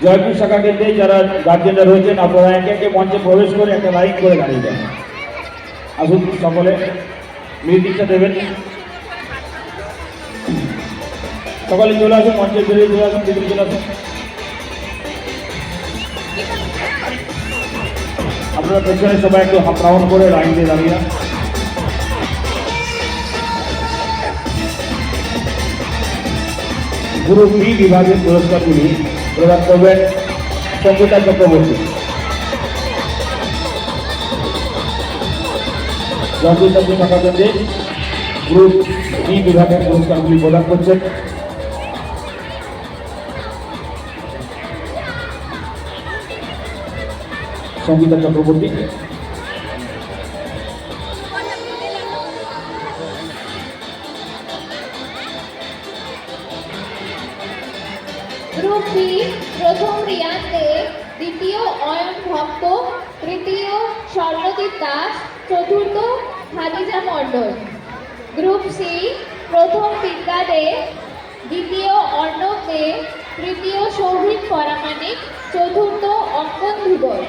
জয়পুর শাখা কেন্দ্রে যারা গার্জেনরা রয়েছেন আপনারা একে একে মঞ্চে প্রবেশ করে একটা লাইন করে দাঁড়িয়ে যান। আসুন সকলে মিউজিকটা দেবেন। সকালে চলে আসুন, মঞ্চে বেরিয়ে চলে আসুন, ভিতরে চলে আসুন। আপনারা পেছনে সবাই একটু হাফ রাউন্ড করে লাইন দিয়ে দাঁড়িয়ে। গ্রুপ বি বিভাগের পুরস্কারগুলি প্রদান করবেন সঙ্গীতা চক্রবর্তী। জয়পুর শাখা কেন্দ্রে গ্রুপ বি বিভাগের পুরস্কারগুলি প্রদান করছেন সঙ্গীতা চক্রবর্তী। গ্রুপ বি প্রথম রিয়ান দে, দ্বিতীয় অয়ন ভক্ত, তৃতীয় স্বর্ণদীপ দাস, চতুর্থ খাদিজা মণ্ডল। গ্রুপ সি প্রথম বিদ্যা দে, দ্বিতীয় অর্ণব দে, তৃতীয় সৌভিক পরামানিক, চতুর্থ অঙ্কন ধুবর।